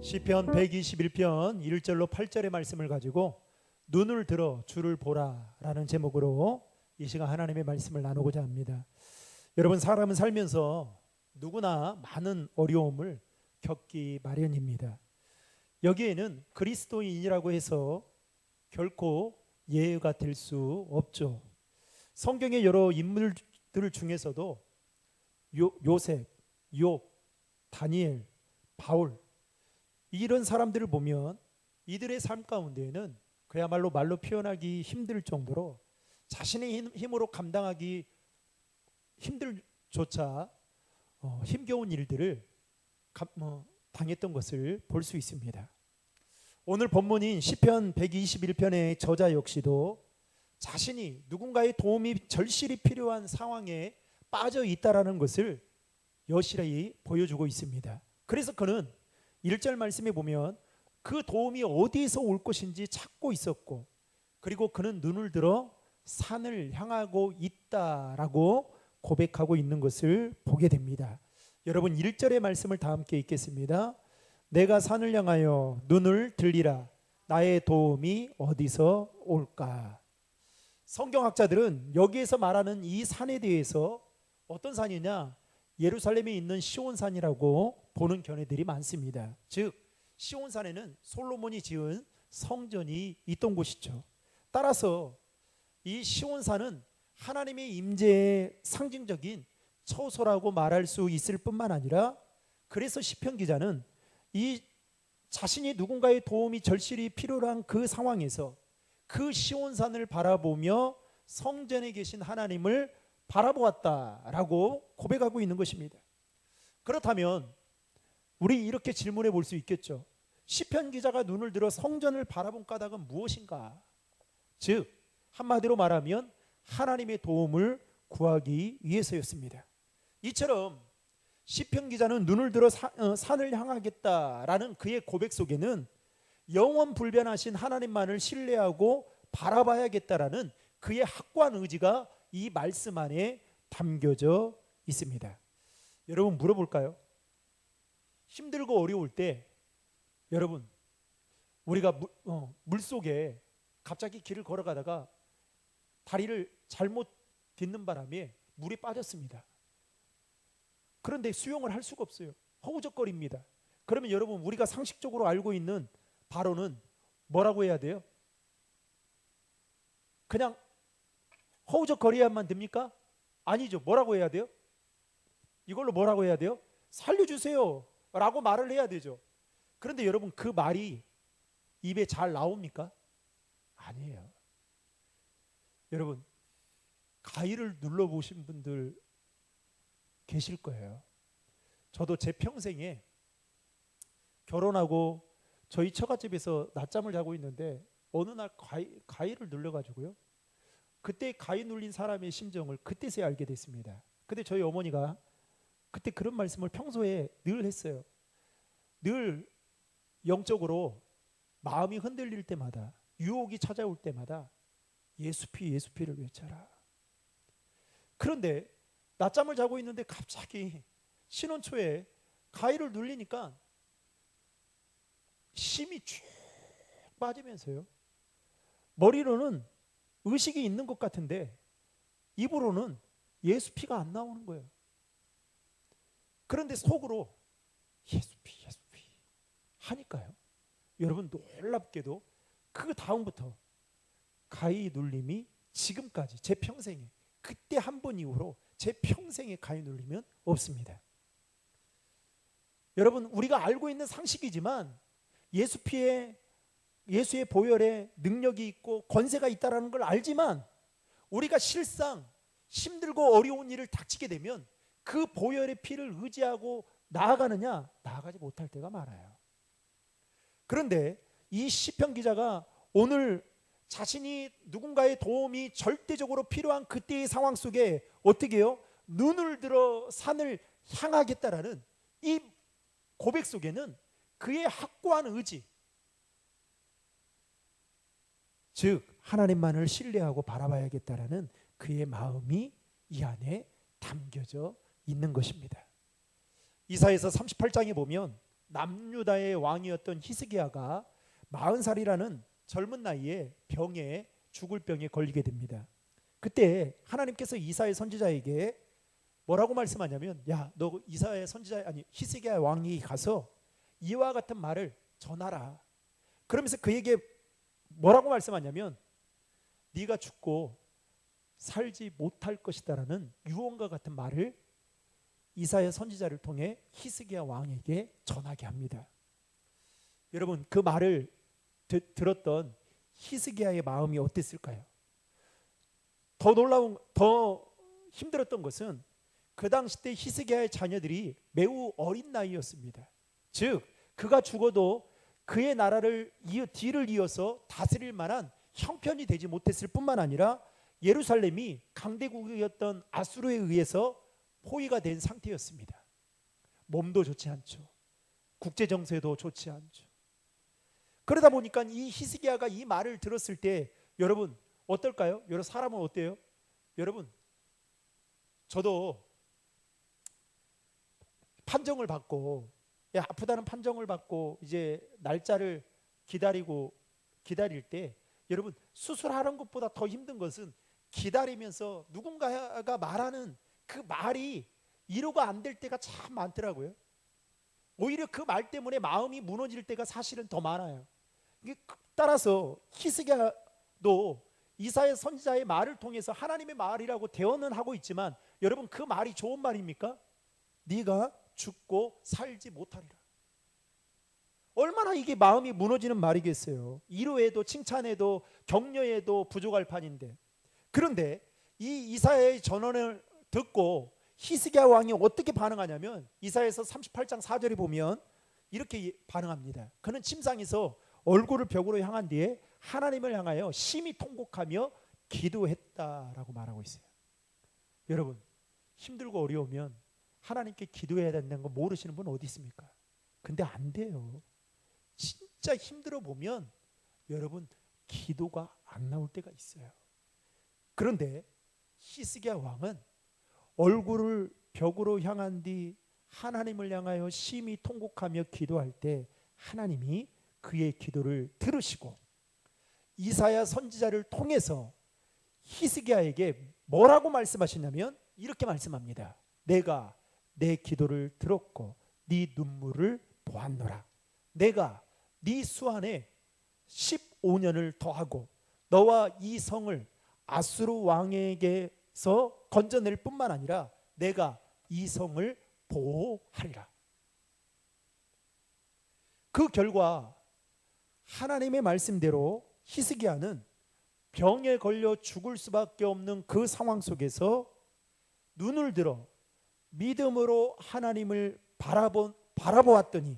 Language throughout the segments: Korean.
시편 121편 1절로 8절의 말씀을 가지고 눈을 들어 주를 보라라는 제목으로 이 시간 하나님의 말씀을 나누고자 합니다. 여러분, 사람은 살면서 누구나 많은 어려움을 겪기 마련입니다. 여기에는 그리스도인이라고 해서 결코 예외가 될 수 없죠. 성경의 여러 인물들 중에서도 요셉, 욥, 다니엘, 바울, 이런 사람들을 보면 이들의 삶 가운데에는 그야말로 말로 표현하기 힘들 정도로 자신의 힘으로 감당하기 힘들조차 힘겨운 일들을 당했던 것을 볼 수 있습니다. 오늘 본문인 시편 121편의 저자 역시도 자신이 누군가의 도움이 절실히 필요한 상황에 빠져 있다라는 것을 여실히 보여주고 있습니다. 그래서 그는 1절 말씀에 보면 그 도움이 어디에서 올 것인지 찾고 있었고, 그리고 그는 눈을 들어 산을 향하고 있다라고 고백하고 있는 것을 보게 됩니다. 여러분, 1절의 말씀을 다 함께 읽겠습니다. 내가 산을 향하여 눈을 들리라. 나의 도움이 어디서 올까? 성경학자들은 여기에서 말하는 이 산에 대해서 어떤 산이냐? 예루살렘에 있는 시온산이라고 보는 견해들이 많습니다. 즉, 시온산에는 솔로몬이 지은 성전이 있던 곳이죠. 따라서 이 시온산은 하나님의 임재의 상징적인 처소라고 말할 수 있을 뿐만 아니라, 그래서 시편 기자는 이 자신이 누군가의 도움이 절실히 필요한 그 상황에서 그 시온산을 바라보며 성전에 계신 하나님을 바라보았다라고 고백하고 있는 것입니다. 그렇다면 우리 이렇게 질문해 볼 수 있겠죠. 시편 기자가 눈을 들어 성전을 바라본 까닭은 무엇인가? 즉, 한마디로 말하면 하나님의 도움을 구하기 위해서였습니다. 이처럼 시편 기자는 눈을 들어 산을 향하겠다라는 그의 고백 속에는 영원 불변하신 하나님만을 신뢰하고 바라봐야겠다라는 그의 확고한 의지가 이 말씀 안에 담겨져 있습니다. 여러분, 물어볼까요? 힘들고 어려울 때 여러분, 우리가 물속에 갑자기 길을 걸어가다가 다리를 잘못 딛는 바람에 물에 빠졌습니다. 그런데 수영을 할 수가 없어요. 허우적거립니다. 그러면 여러분, 우리가 상식적으로 알고 있는 바로는 뭐라고 해야 돼요? 그냥 허우적거려야만 됩니까? 아니죠. 뭐라고 해야 돼요? 이걸로 뭐라고 해야 돼요? 살려주세요 라고 말을 해야 되죠. 그런데 여러분, 그 말이 입에 잘 나옵니까? 아니에요. 여러분, 가위를 눌러보신 분들 계실 거예요. 저도 제 평생에 결혼하고 저희 처갓집에서 낮잠을 자고 있는데 어느 날 가위를 눌러가지고요, 그때 가위 눌린 사람의 심정을 그때서야 알게 됐습니다. 근데 저희 어머니가 그때 그런 말씀을 평소에 늘 했어요. 늘 영적으로 마음이 흔들릴 때마다, 유혹이 찾아올 때마다 예수피 예수피를 외쳐라. 그런데 낮잠을 자고 있는데 갑자기 신혼초에 가위를 눌리니까 힘이 쭉 빠지면서요, 머리로는 의식이 있는 것 같은데 입으로는 예수피가 안 나오는 거예요. 그런데 속으로 예수피 예수피 하니까요, 여러분, 놀랍게도 그 다음부터 가위 눌림이 지금까지 제 평생에, 그때 한 번 이후로 제 평생에 가위 눌리면 없습니다. 여러분, 우리가 알고 있는 상식이지만 예수의 보혈에 능력이 있고 권세가 있다는 걸 알지만, 우리가 실상 힘들고 어려운 일을 닥치게 되면 그 보혈의 피를 의지하고 나아가느냐? 나아가지 못할 때가 많아요. 그런데 이 시편 기자가 오늘 자신이 누군가의 도움이 절대적으로 필요한 그때의 상황 속에 어떻게 해요? 눈을 들어 산을 향하겠다라는 이 고백 속에는 그의 확고한 의지, 즉 하나님만을 신뢰하고 바라봐야겠다라는 그의 마음이 이 안에 담겨져 있는 것입니다. 이사야서 38장에 보면 남유다의 왕이었던 히스기야가 40살이라는 젊은 나이에 죽을 병에 걸리게 됩니다. 그때 하나님께서 이사야 선지자에게 뭐라고 말씀하냐면, 야, 너 이사야 선지자 아니 히스기야 왕이 가서 이와 같은 말을 전하라. 그러면서 그에게 뭐라고 말씀하냐면, 네가 죽고 살지 못할 것이다라는 유언과 같은 말을 이사야 선지자를 통해 히스기야 왕에게 전하게 합니다. 여러분, 그 말을 들었던 히스기야의 마음이 어땠을까요? 더 힘들었던 것은 그 당시 때 히스기야의 자녀들이 매우 어린 나이였습니다. 즉 그가 죽어도 그의 나라를 뒤를 이어서 다스릴 만한 형편이 되지 못했을 뿐만 아니라 예루살렘이 강대국이었던 아수르에 의해서 포위가 된 상태였습니다. 몸도 좋지 않죠. 국제 정세도 좋지 않죠. 그러다 보니까 이 히스기야가 이 말을 들었을 때 여러분 어떨까요? 여러분 사람은 어때요? 여러분 저도 판정을 받고 아프다는 판정을 받고 이제 날짜를 기다릴 때 여러분 수술하는 것보다 더 힘든 것은 기다리면서 누군가가 말하는 그 말이 이루가 안 될 때가 참 많더라고요. 오히려 그 말 때문에 마음이 무너질 때가 사실은 더 많아요. 따라서 히스기야도 이사야 선지자의 말을 통해서 하나님의 말이라고 대언은 하고 있지만 여러분 그 말이 좋은 말입니까? 네가 죽고 살지 못하리라. 얼마나 이게 마음이 무너지는 말이겠어요. 위로에도 칭찬에도 격려에도 부족할 판인데. 그런데 이 이사야의 전언을 듣고 히스기야 왕이 어떻게 반응하냐면 이사야서 38장 4절에 보면 이렇게 반응합니다. 그는 침상에서 얼굴을 벽으로 향한 뒤에 하나님을 향하여 심히 통곡하며 기도했다라고 말하고 있어요. 여러분 힘들고 어려우면 하나님께 기도해야 된다는 거 모르시는 분 어디 있습니까? 근데 안 돼요. 진짜 힘들어 보면 여러분 기도가 안 나올 때가 있어요. 그런데 히스기야 왕은 얼굴을 벽으로 향한 뒤 하나님을 향하여 심히 통곡하며 기도할 때 하나님이 그의 기도를 들으시고 이사야 선지자를 통해서 히스기야에게 뭐라고 말씀하시냐면 이렇게 말씀합니다. 내가 내 기도를 들었고 네 눈물을 보았노라. 내가 네 수안에 15년을 더하고 너와 이 성을 아수르 왕에게서 건져낼 뿐만 아니라 내가 이 성을 보호하리라. 그 결과 하나님의 말씀대로 히스기야는 병에 걸려 죽을 수밖에 없는 그 상황 속에서 눈을 들어 믿음으로 하나님을 바라보았더니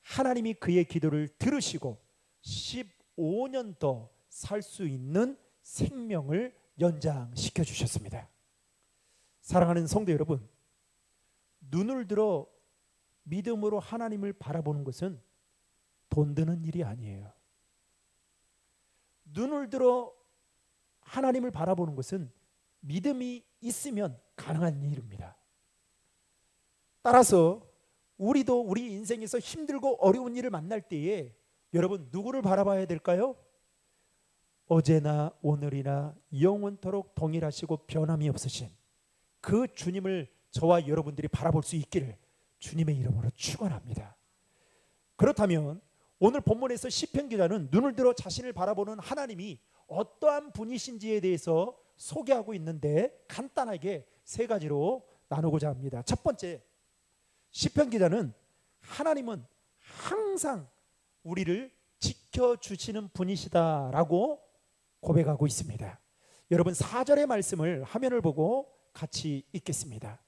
하나님이 그의 기도를 들으시고 15년 더 살 수 있는 생명을 연장시켜 주셨습니다. 사랑하는 성도 여러분, 눈을 들어 믿음으로 하나님을 바라보는 것은 돈 드는 일이 아니에요. 눈을 들어 하나님을 바라보는 것은 믿음이 있으면 가능한 일입니다. 따라서 우리도 우리 인생에서 힘들고 어려운 일을 만날 때에 여러분 누구를 바라봐야 될까요? 어제나 오늘이나 영원토록 동일하시고 변함이 없으신 그 주님을 저와 여러분들이 바라볼 수 있기를 주님의 이름으로 축원합니다. 그렇다면 오늘 본문에서 시편 기자는 눈을 들어 자신을 바라보는 하나님이 어떠한 분이신지에 대해서 소개하고 있는데 간단하게 세 가지로 나누고자 합니다. 첫 번째, 시편 기자는 하나님은 항상 우리를 지켜주시는 분이시다라고 고백하고 있습니다. 여러분 4절의 말씀을 화면을 보고 같이 읽겠습니다.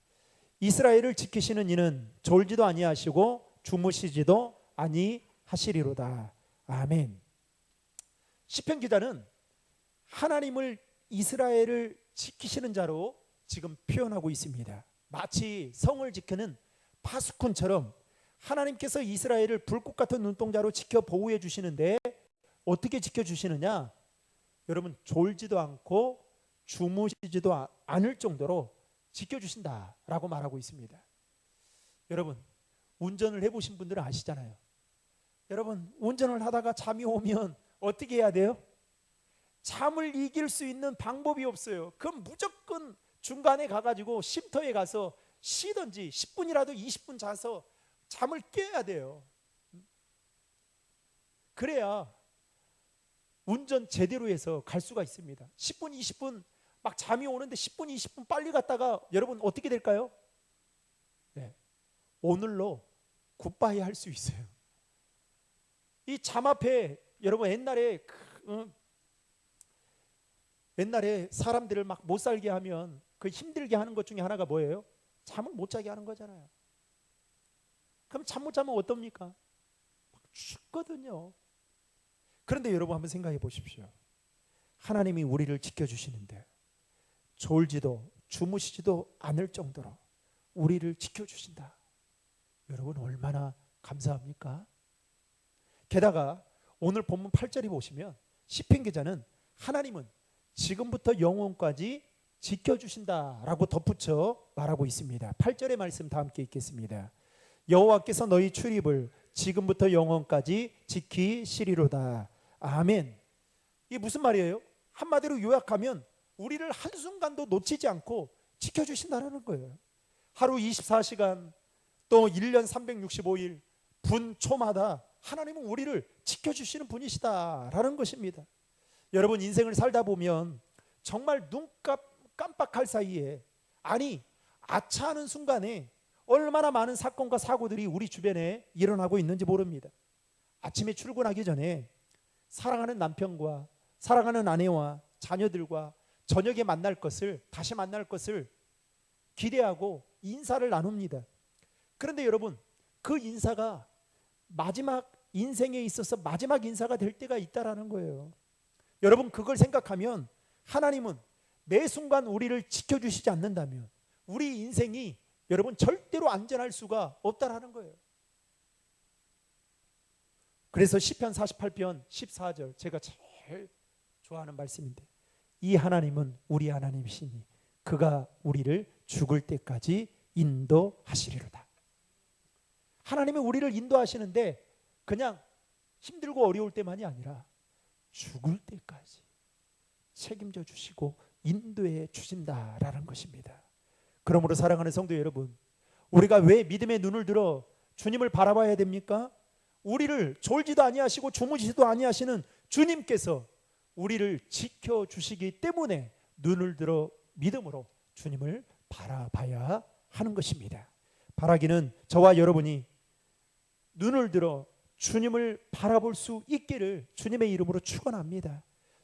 이스라엘을 지키시는 이는 졸지도 아니하시고 주무시지도 아니하시리로다. 아멘. 시편 기자는 하나님을 이스라엘을 지키시는 자로 지금 표현하고 있습니다. 마치 성을 지키는 파수꾼처럼 하나님께서 이스라엘을 불꽃 같은 눈동자로 지켜 보호해 주시는데 어떻게 지켜주시느냐? 여러분 졸지도 않고 주무시지도 않을 정도로 지켜주신다라고 말하고 있습니다. 여러분 운전을 해보신 분들은 아시잖아요. 여러분, 운전을 하다가 잠이 오면 어떻게 해야 돼요? 잠을 이길 수 있는 방법이 없어요. 그럼 무조건 중간에 가가지고 쉼터에 가서 쉬든지 10분이라도 20분 자서 잠을 깨야 돼요. 그래야 운전 제대로 해서 갈 수가 있습니다. 10분, 20분 막 잠이 오는데 10분, 20분 빨리 갔다가 여러분 어떻게 될까요? 네, 오늘로 굿바이 할 수 있어요. 이 잠 앞에 여러분 옛날에 사람들을 막 못 살게 하면 그 힘들게 하는 것 중에 하나가 뭐예요? 잠을 못 자게 하는 거잖아요. 그럼 잠 못 자면 어떻습니까? 막 죽거든요. 그런데 여러분 한번 생각해 보십시오. 하나님이 우리를 지켜주시는데 졸지도 주무시지도 않을 정도로 우리를 지켜주신다. 여러분 얼마나 감사합니까? 게다가 오늘 본문 8절에 보시면 시편 기자는 하나님은 지금부터 영원까지 지켜주신다라고 덧붙여 말하고 있습니다. 8절의 말씀 다 함께 읽겠습니다. 여호와께서 너희 출입을 지금부터 영원까지 지키시리로다. 아멘. 이게 무슨 말이에요? 한마디로 요약하면 우리를 한순간도 놓치지 않고 지켜주신다는 거예요. 하루 24시간 또 1년 365일 분초마다 하나님은 우리를 지켜주시는 분이시다라는 것입니다. 여러분 인생을 살다 보면 정말 눈 깜빡할 사이에 아차하는 순간에 얼마나 많은 사건과 사고들이 우리 주변에 일어나고 있는지 모릅니다. 아침에 출근하기 전에 사랑하는 남편과 사랑하는 아내와 자녀들과 저녁에 다시 만날 것을 기대하고 인사를 나눕니다. 그런데 여러분 그 인사가 마지막 인생에 있어서 마지막 인사가 될 때가 있다라는 거예요. 여러분 그걸 생각하면 하나님은 매 순간 우리를 지켜주시지 않는다면 우리 인생이 여러분 절대로 안전할 수가 없다라는 거예요. 그래서 시편 48편 14절 제가 제일 좋아하는 말씀인데 이 하나님은 우리 하나님이시니 그가 우리를 죽을 때까지 인도하시리로다. 하나님이 우리를 인도하시는데 그냥 힘들고 어려울 때만이 아니라 죽을 때까지 책임져 주시고 인도해 주신다라는 것입니다. 그러므로 사랑하는 성도 여러분, 우리가 왜 믿음의 눈을 들어 주님을 바라봐야 됩니까? 우리를 졸지도 아니하시고 주무시지도 아니하시는 주님께서 우리를 지켜주시기 때문에 눈을 들어 믿음으로 주님을 바라봐야 하는 것입니다. 바라기는 저와 여러분이 눈을 들어 주님을 바라볼 수 있기를 주님의 이름으로 축원합니다.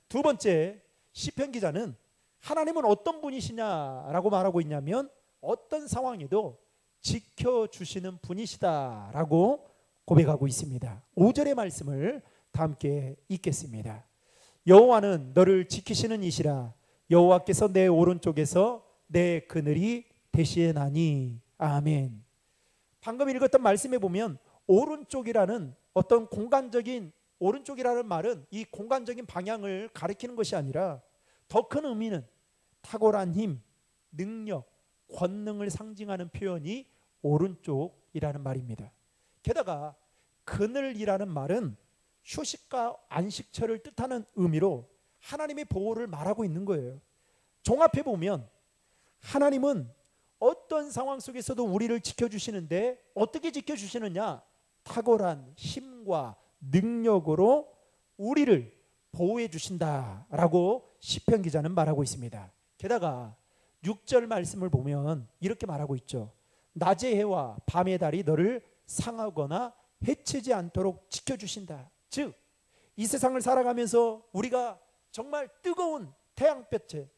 두 번째, 시편 기자는 하나님은 어떤 분이시냐라고 말하고 있냐면 어떤 상황에도 지켜주시는 분이시다라고 고백하고 있습니다. 5절의 말씀을 다 함께 읽겠습니다. 여호와는 너를 지키시는 이시라. 여호와께서 내 오른쪽에서 내 그늘이 되시나니. 아멘. 방금 읽었던 말씀에 보면 오른쪽이라는 어떤 공간적인 오른쪽이라는 말은 이 공간적인 방향을 가리키는 것이 아니라 더 큰 의미는 탁월한 힘, 능력, 권능을 상징하는 표현이 오른쪽이라는 말입니다. 게다가 그늘이라는 말은 휴식과 안식처를 뜻하는 의미로 하나님의 보호를 말하고 있는 거예요. 종합해 보면 하나님은 어떤 상황 속에서도 우리를 지켜주시는데 어떻게 지켜주시느냐? 탁월한 힘과 능력으로 우리를 보호해 주신다라고 시편 기자는 말하고 있습니다. 게다가 6절 말씀을 보면 이렇게 말하고 있죠. 낮의 해와 밤의 달이 너를 상하거나 해치지 않도록 지켜주신다. 즉 이 세상을 살아가면서 우리가 정말 뜨거운 태양볕에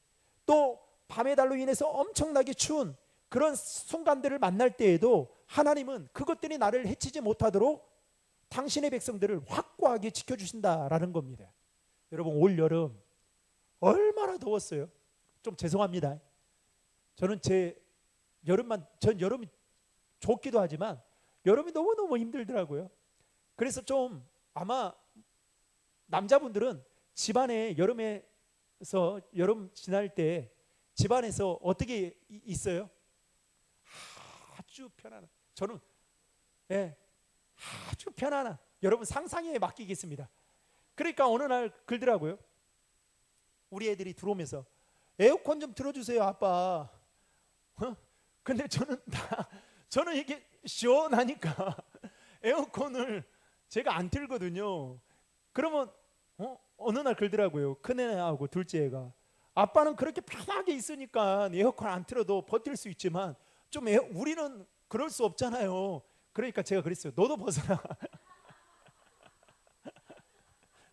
또 밤의 달로 인해서 엄청나게 추운 그런 순간들을 만날 때에도 하나님은 그것들이 나를 해치지 못하도록 당신의 백성들을 확고하게 지켜주신다라는 겁니다. 여러분 올 여름 얼마나 더웠어요. 좀 죄송합니다. 저는 전 여름이 좋기도 하지만 여름이 너무너무 힘들더라고요. 그래서 좀 아마 남자분들은 집안에 여름 지날 때 집안에서 어떻게 있어요? 아주 편안한. 저는 예, 아주 편안한, 여러분 상상에 맡기겠습니다. 그러니까 어느 날 그러더라고요. 우리 애들이 들어오면서 에어컨 좀 틀어주세요 아빠. 근데 저는 이게 시원하니까 에어컨을 제가 안 틀거든요. 그러면 어느 날 그러더라고요. 큰애하고 둘째 애가, 아빠는 그렇게 편하게 있으니까 에어컨 안 틀어도 버틸 수 있지만 우리는 그럴 수 없잖아요. 그러니까 제가 그랬어요. 너도 벗어나.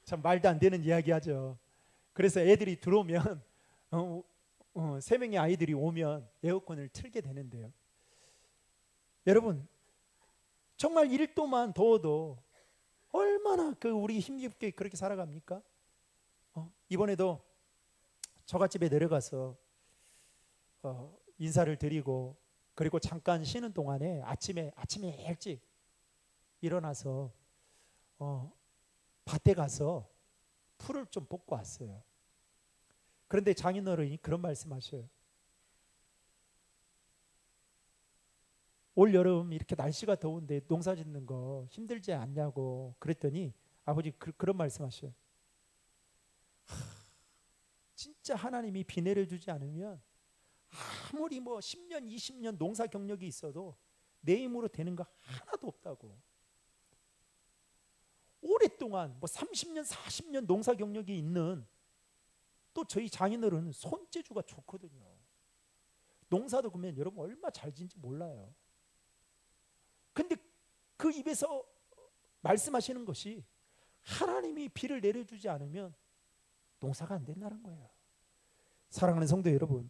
참 말도 안 되는 이야기하죠. 그래서 애들이 들어오면 세 명의 아이들이 오면 에어컨을 틀게 되는데요. 여러분, 정말 1도만 더워도 얼마나 우리 힘겹게 그렇게 살아갑니까? 이번에도 처갓집에 내려가서 인사를 드리고, 그리고 잠깐 쉬는 동안에 아침에 일찍 일어나서 밭에 가서 풀을 좀 뽑고 왔어요. 그런데 장인어른이 그런 말씀하셔요. 올 여름 이렇게 날씨가 더운데 농사 짓는 거 힘들지 않냐고 그랬더니 아버지 그런 말씀하셔요. 진짜 하나님이 비 내려주지 않으면 아무리 10년 20년 농사 경력이 있어도 내 힘으로 되는 거 하나도 없다고. 오랫동안 30년 40년 농사 경력이 있는 또 저희 장인어른은 손재주가 좋거든요. 농사도 그러면 여러분 얼마 잘 짓는지 몰라요. 근데 그 입에서 말씀하시는 것이 하나님이 비를 내려주지 않으면 농사가 안 된다는 거예요. 사랑하는 성도 여러분,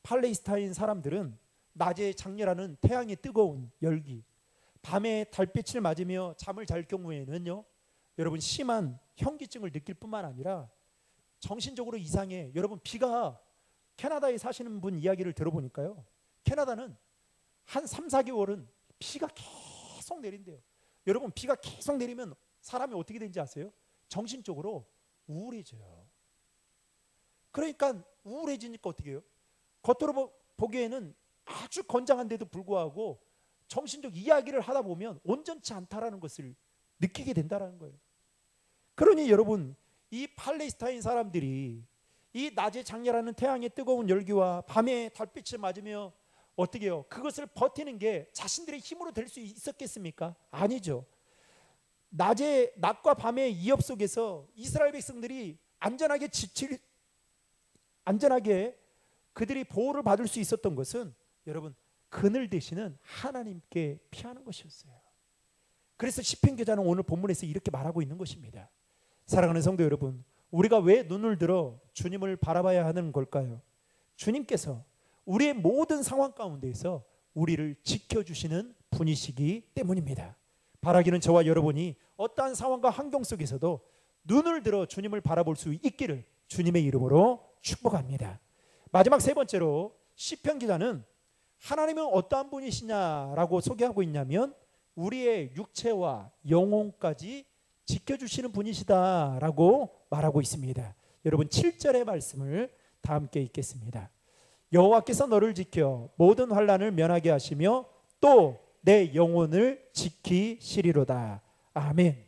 팔레스타인 사람들은 낮에 장렬하는 태양의 뜨거운 열기, 밤에 달빛을 맞으며 잠을 잘 경우에는요, 여러분 심한 현기증을 느낄 뿐만 아니라 정신적으로 이상해. 여러분 비가, 캐나다에 사시는 분 이야기를 들어보니까요, 캐나다는 한 3, 4개월은 비가 계속 내린대요. 여러분 비가 계속 내리면 사람이 어떻게 되는지 아세요? 정신적으로 우울해져요. 그러니까 우울해지니까 어떻게 해요? 겉으로 보기에는 아주 건장한데도 불구하고 정신적 이야기를 하다 보면 온전치 않다라는 것을 느끼게 된다는 거예요. 그러니 여러분, 이 팔레스타인 사람들이 이 낮에 장렬하는 태양의 뜨거운 열기와 밤에 달빛을 맞으며 어떻게 해요? 그것을 버티는 게 자신들의 힘으로 될 수 있었겠습니까? 아니죠. 낮과 밤의 이업 속에서 이스라엘 백성들이 안전하게 그들이 보호를 받을 수 있었던 것은 여러분 그늘 되시는 하나님께 피하는 것이었어요. 그래서 시편 기자는 오늘 본문에서 이렇게 말하고 있는 것입니다. 사랑하는 성도 여러분, 우리가 왜 눈을 들어 주님을 바라봐야 하는 걸까요? 주님께서 우리의 모든 상황 가운데에서 우리를 지켜주시는 분이시기 때문입니다. 바라기는 저와 여러분이 어떠한 상황과 환경 속에서도 눈을 들어 주님을 바라볼 수 있기를 주님의 이름으로 축복합니다. 마지막 세 번째로 시편 기자는 하나님은 어떠한 분이시냐라고 소개하고 있냐면 우리의 육체와 영혼까지 지켜주시는 분이시다라고 말하고 있습니다. 여러분 7절의 말씀을 다 함께 읽겠습니다. 여호와께서 너를 지켜 모든 환난을 면하게 하시며 또 내 영혼을 지키시리로다. 아멘.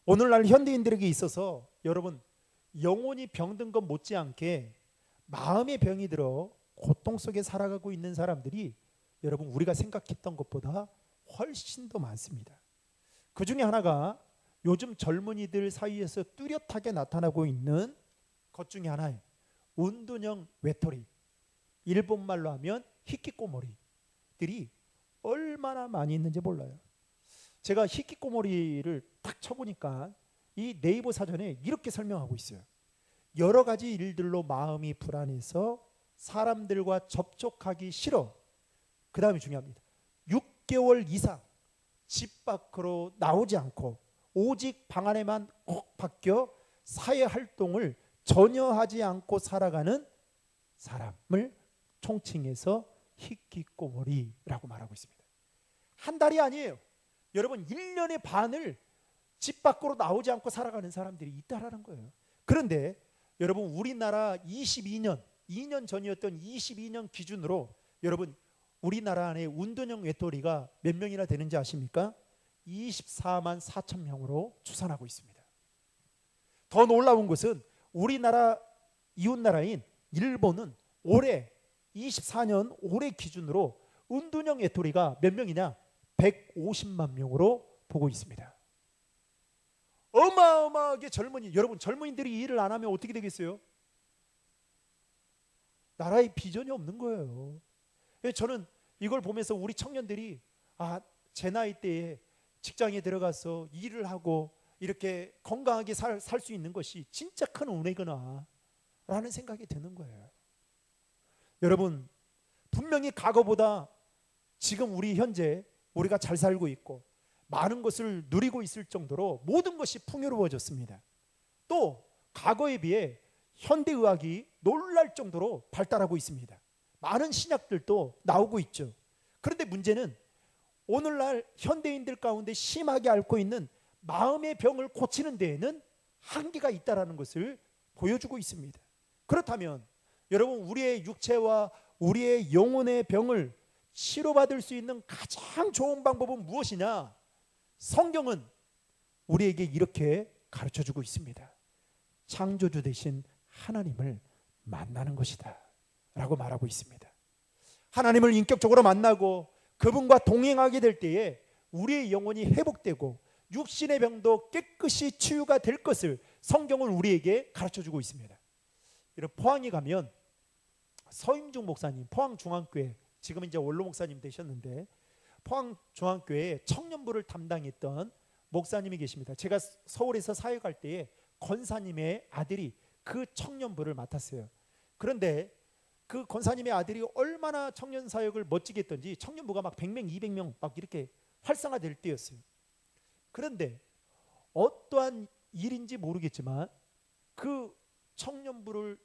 오늘날 현대인들에게 있어서 여러분 영혼이 병든 것 못지않게 마음의 병이 들어 고통 속에 살아가고 있는 사람들이 여러분 우리가 생각했던 것보다 훨씬 더 많습니다. 그 중에 하나가 요즘 젊은이들 사이에서 뚜렷하게 나타나고 있는 것 중에 하나예요. 운동형 외톨이, 일본말로 하면 히키코모리들이 얼마나 많이 있는지 몰라요. 제가 히키코모리를 딱 쳐보니까 이 네이버 사전에 이렇게 설명하고 있어요. 여러 가지 일들로 마음이 불안해서 사람들과 접촉하기 싫어. 그 다음이 중요합니다. 6개월 이상 집 밖으로 나오지 않고 오직 방 안에만 꼭 박혀 사회 활동을 전혀 하지 않고 살아가는 사람을 총칭해서 히키코모리라고 말하고 있습니다. 한 달이 아니에요. 여러분 1년의 반을 집 밖으로 나오지 않고 살아가는 사람들이 있다라는 거예요. 그런데 여러분 우리나라 2년 전이었던 22년 기준으로 여러분 우리나라 안에 운동형 외톨이가 몇 명이나 되는지 아십니까? 24만 4천 명으로 추산하고 있습니다. 더 놀라운 것은 우리나라 이웃나라인 일본은 올해 24년 올해 기준으로 운동형 외톨이가 몇 명이냐? 150만 명으로 보고 있습니다. 어마어마하게 여러분 젊은이들이 일을 안 하면 어떻게 되겠어요? 나라에 비전이 없는 거예요. 저는 이걸 보면서 우리 청년들이 제 나이 때에 직장에 들어가서 일을 하고 이렇게 건강하게 살 수 있는 것이 진짜 큰 은혜구나 라는 생각이 드는 거예요. 여러분, 분명히 과거보다 지금 우리 현재 우리가 잘 살고 있고 많은 것을 누리고 있을 정도로 모든 것이 풍요로워졌습니다. 또 과거에 비해 현대의학이 놀랄 정도로 발달하고 있습니다. 많은 신약들도 나오고 있죠. 그런데 문제는 오늘날 현대인들 가운데 심하게 앓고 있는 마음의 병을 고치는 데에는 한계가 있다는 것을 보여주고 있습니다. 그렇다면 여러분, 우리의 육체와 우리의 영혼의 병을 치료받을 수 있는 가장 좋은 방법은 무엇이냐? 성경은 우리에게 이렇게 가르쳐주고 있습니다. 창조주 되신 하나님을 만나는 것이다 라고 말하고 있습니다. 하나님을 인격적으로 만나고 그분과 동행하게 될 때에 우리의 영혼이 회복되고 육신의 병도 깨끗이 치유가 될 것을 성경은 우리에게 가르쳐주고 있습니다. 여러분, 포항에 가면 서임중 목사님, 포항중앙교회, 지금 이제 원로 목사님 되셨는데 포항중앙교회에 청년부를 담당했던 목사님이 계십니다. 제가 서울에서 사역할 때에 권사님의 아들이 그 청년부를 맡았어요. 그런데 그 권사님의 아들이 얼마나 청년 사역을 멋지게 했던지 청년부가 막 100명, 200명 막 이렇게 활성화될 때였어요. 그런데 어떠한 일인지 모르겠지만 그 청년부를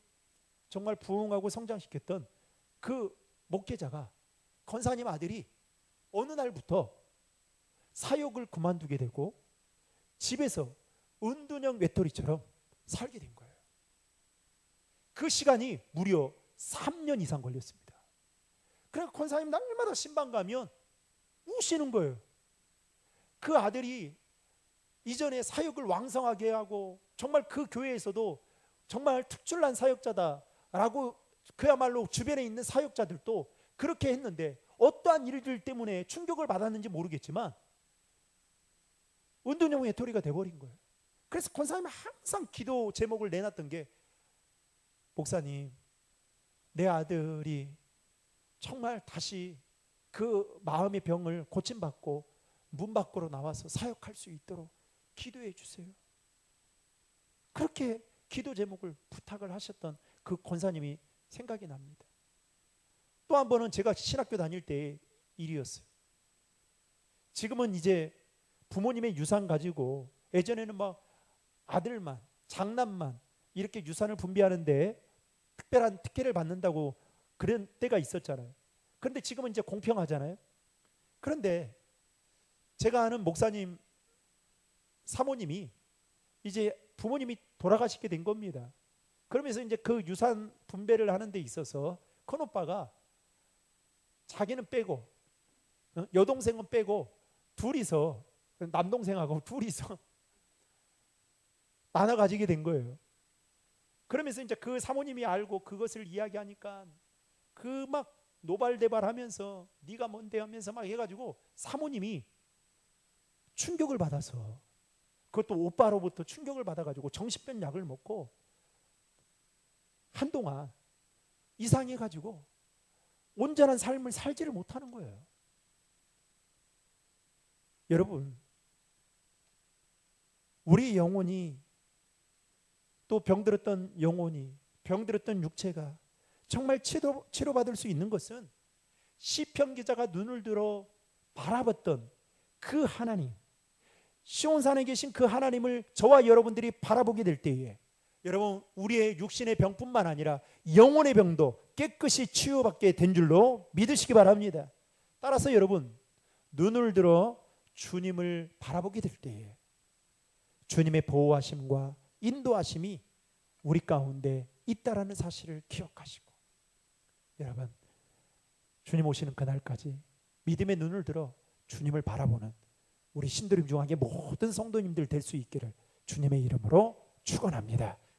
정말 부흥하고 성장시켰던 그 목회자가, 권사님 아들이 어느 날부터 사역을 그만두게 되고 집에서 은둔형 외톨이처럼 살게 된 거예요. 그 시간이 무려 3년 이상 걸렸습니다. 그래서 권사님 날마다 신방 가면 우시는 거예요. 그 아들이 이전에 사역을 왕성하게 하고 정말 그 교회에서도 정말 특출난 사역자다라고 그야말로 주변에 있는 사역자들도 그렇게 했는데 어떠한 일들 때문에 충격을 받았는지 모르겠지만 은둔형 외톨이가 돼버린 거예요. 그래서 권사님은 항상 기도 제목을 내놨던 게, 목사님, 내 아들이 정말 다시 그 마음의 병을 고침받고 문 밖으로 나와서 사역할 수 있도록 기도해 주세요. 그렇게 기도 제목을 부탁을 하셨던 그 권사님이 생각이 납니다. 또 한 번은 제가 신학교 다닐 때의 일이었어요. 지금은 이제 부모님의 유산 가지고, 예전에는 막 아들만, 장남만 이렇게 유산을 분배하는데 특별한 특혜를 받는다고 그런 때가 있었잖아요. 그런데 지금은 이제 공평하잖아요. 그런데 제가 아는 목사님 사모님이 이제 부모님이 돌아가시게 된 겁니다. 그러면서 이제 그 유산 분배를 하는 데 있어서 큰 오빠가 자기는 빼고 여동생은 빼고 둘이서, 남동생하고 둘이서 나눠 가지게 된 거예요. 그러면서 이제 그 사모님이 알고 그것을 이야기하니까 그 막 노발대발하면서 네가 뭔데 하면서 막 해가지고 사모님이 충격을 받아서, 그것도 오빠로부터 충격을 받아가지고 정신병 약을 먹고 한동안 이상해가지고 온전한 삶을 살지를 못하는 거예요. 여러분, 우리 영혼이, 또 병들었던 영혼이, 병들었던 육체가 정말 치료받을 수 있는 것은 시편 기자가 눈을 들어 바라봤던 그 하나님, 시온산에 계신 그 하나님을 저와 여러분들이 바라보게 될 때에 여러분, 우리의 육신의 병뿐만 아니라 영혼의 병도 깨끗이 치유받게 된 줄로 믿으시기 바랍니다. 따라서 여러분, 눈을 들어 주님을 바라보게 될 때에 주님의 보호하심과 인도하심이 우리 가운데 있다라는 사실을 기억하시고, 여러분, 주님 오시는 그날까지 믿음의 눈을 들어 주님을 바라보는 우리 신도림 중앙의 모든 성도님들 될 수 있기를 주님의 이름으로 축원합니다.